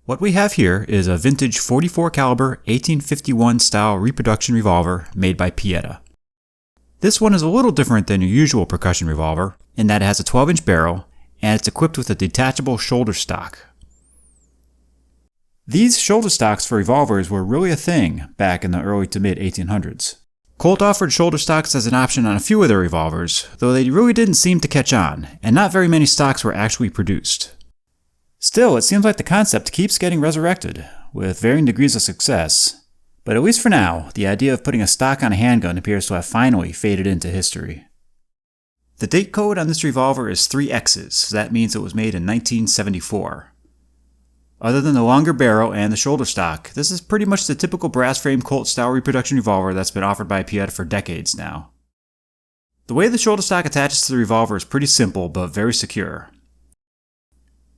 What we have here is a vintage 44 caliber 1851 style reproduction revolver made by Pietta. This one is a little different than your usual percussion revolver in that it has a 12-inch barrel and it's equipped with a detachable shoulder stock. These shoulder stocks for revolvers were really a thing back in the early to mid 1800s. Colt offered shoulder stocks as an option on a few of their revolvers, though they really didn't seem to catch on, and not very many stocks were actually produced. Still, it seems like the concept keeps getting resurrected, with varying degrees of success, but at least for now, the idea of putting a stock on a handgun appears to have finally faded into history. The date code on this revolver is 3X's, so that means it was made in 1974. Other than the longer barrel and the shoulder stock, this is pretty much the typical brass frame Colt style reproduction revolver that's been offered by Pietta for decades now. The way the shoulder stock attaches to the revolver is pretty simple but very secure.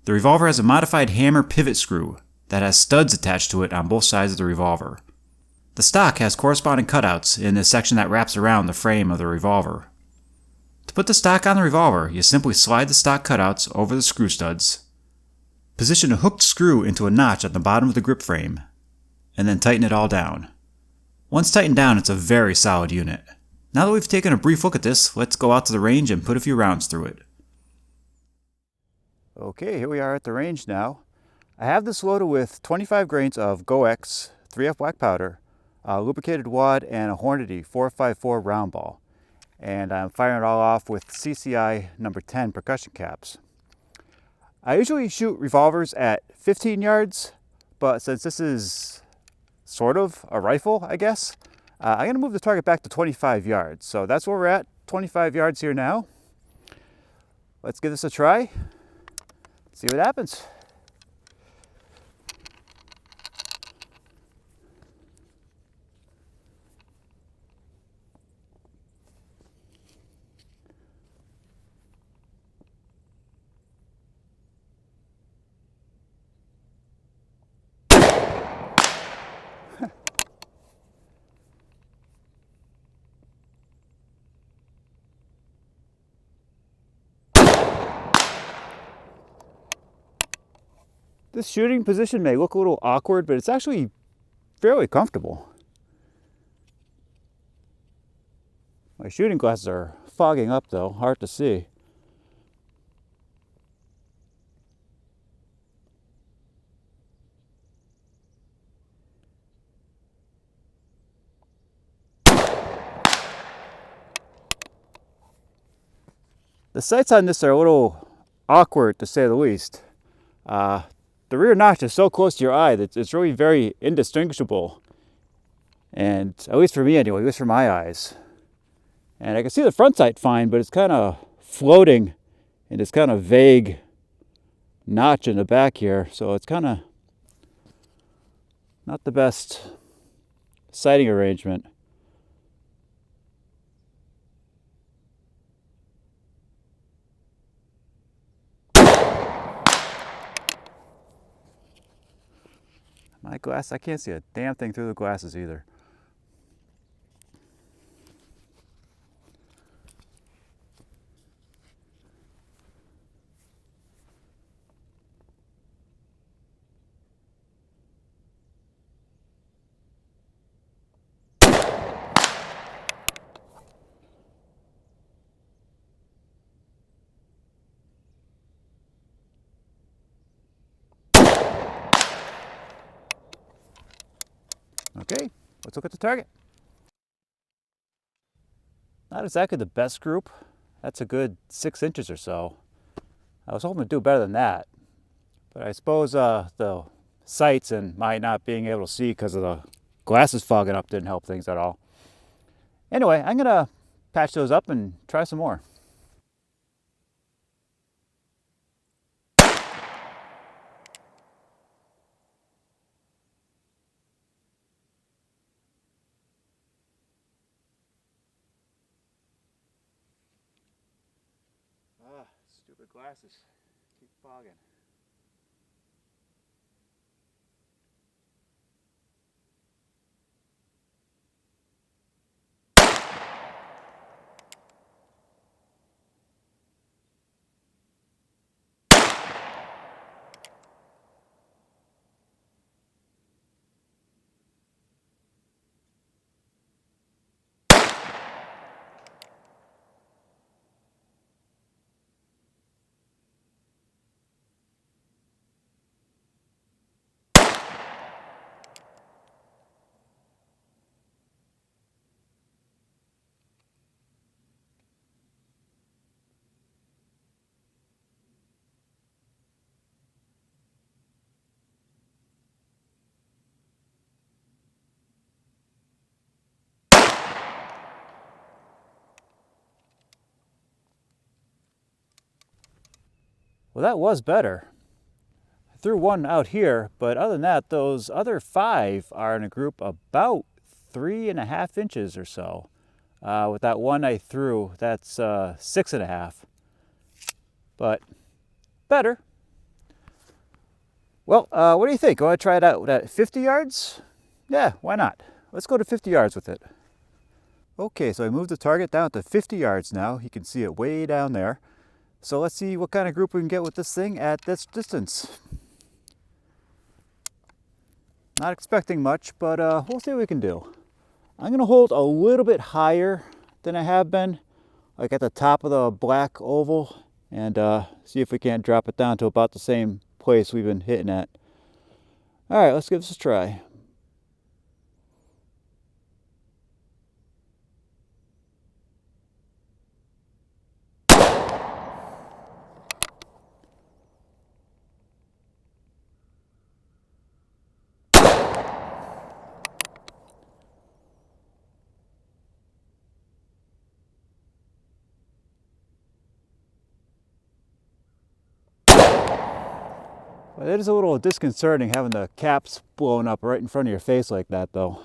The revolver has a modified hammer pivot screw that has studs attached to it on both sides of the revolver. The stock has corresponding cutouts in the section that wraps around the frame of the revolver. To put the stock on the revolver, you simply slide the stock cutouts over the screw studs, position a hooked screw into a notch at the bottom of the grip frame, and then tighten it all down. Once tightened down, it's a very solid unit. Now that we've taken a brief look at this, let's go out to the range and put a few rounds through it. Okay, here we are at the range now. I have this loaded with 25 grains of GoX 3F black powder, a lubricated wad, and a Hornady 454 round ball. And I'm firing it all off with CCI number 10 percussion caps. I usually shoot revolvers at 15 yards, but since this is sort of a rifle, I guess, I'm going to move the target back to 25 yards. So that's where we're at, 25 yards here now. Let's give this a try. See what happens. This shooting position may look a little awkward, but it's actually fairly comfortable. My shooting glasses are fogging up though, hard to see. The sights on this are a little awkward to say the least. The rear notch is so close to your eye that it's really very indistinguishable. And at least for me anyway, at least for my eyes. And I can see the front sight fine, but it's kind of floating in this kind of vague notch in the back here. So it's kind of not the best sighting arrangement. My glass, I can't see a damn thing through the glasses either. Okay, let's look at the target. Not exactly the best group. That's a good 6 inches or so. I was hoping to do better than that. But I suppose the sights and my not being able to see because of the glasses fogging up didn't help things at all. Anyway, I'm going to patch those up and try some more. Stupid glasses keep fogging. Well, that was better. I threw one out here, but other than that, those other 5 are in a group about 3.5 inches or so. With that one I threw, that's 6.5. But better. Well, what do you think? Want to try it out at 50 yards? Yeah, why not? Let's go to 50 yards with it. Okay, so I moved the target down to 50 yards now. You can see it way down there. So let's see what kind of group we can get with this thing at this distance. Not expecting much, but we'll see what we can do. I'm going to hold a little bit higher than I have been, like at the top of the black oval, and see if we can't drop it down to about the same place we've been hitting at. All right, let's give this a try. Well, it is a little disconcerting having the caps blown up right in front of your face like that, though.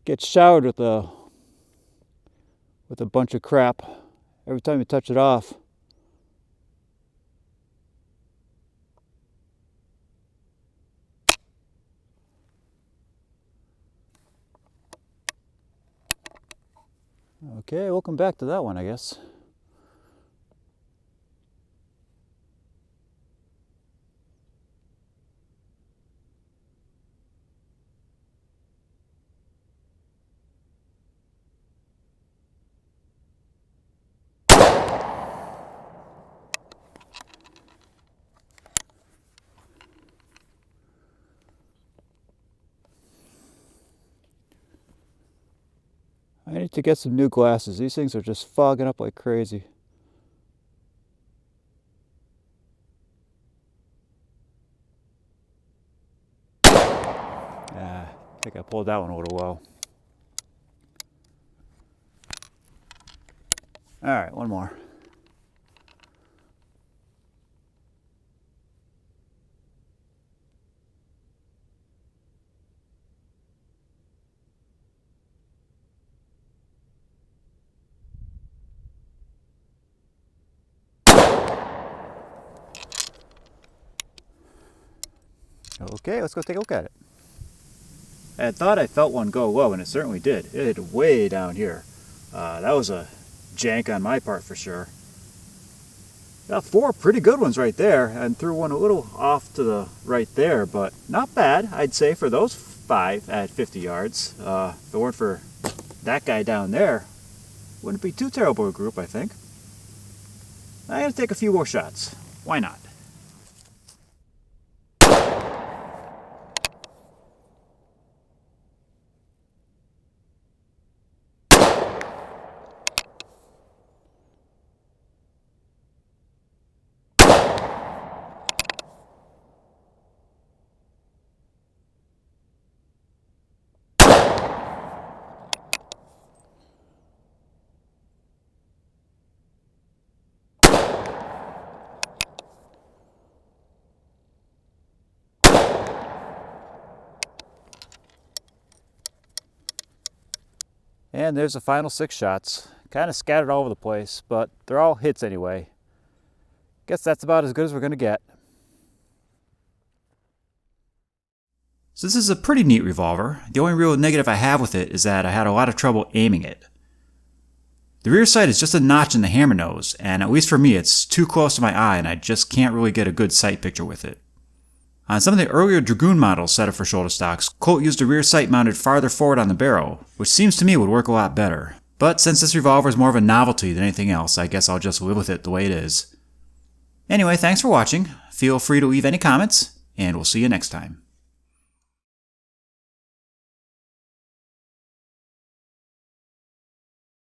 Get showered with a bunch of crap every time you touch it off. Okay, we'll come back to that one, I guess. I need to get some new glasses. These things are just fogging up like crazy. Yeah, I think I pulled that one a little well. All right, one more. Okay, let's go take a look at it. I had thought I felt one go low, and it certainly did. It hit way down here. That was a jank on my part for sure. Got 4 pretty good ones right there, and threw one a little off to the right there, but not bad, I'd say, for those 5 at 50 yards. If it weren't for that guy down there, wouldn't be too terrible a group, I think. I'm going to take a few more shots. Why not? And there's the final 6 shots. Kind of scattered all over the place, but they're all hits anyway. Guess that's about as good as we're going to get. So this is a pretty neat revolver. The only real negative I have with it is that I had a lot of trouble aiming it. The rear sight is just a notch in the hammer nose, and at least for me it's too close to my eye and I just can't really get a good sight picture with it. On some of the earlier Dragoon models set up for shoulder stocks, Colt used a rear sight mounted farther forward on the barrel, which seems to me would work a lot better. But since this revolver is more of a novelty than anything else, I guess I'll just live with it the way it is. Anyway, thanks for watching. Feel free to leave any comments, and we'll see you next time.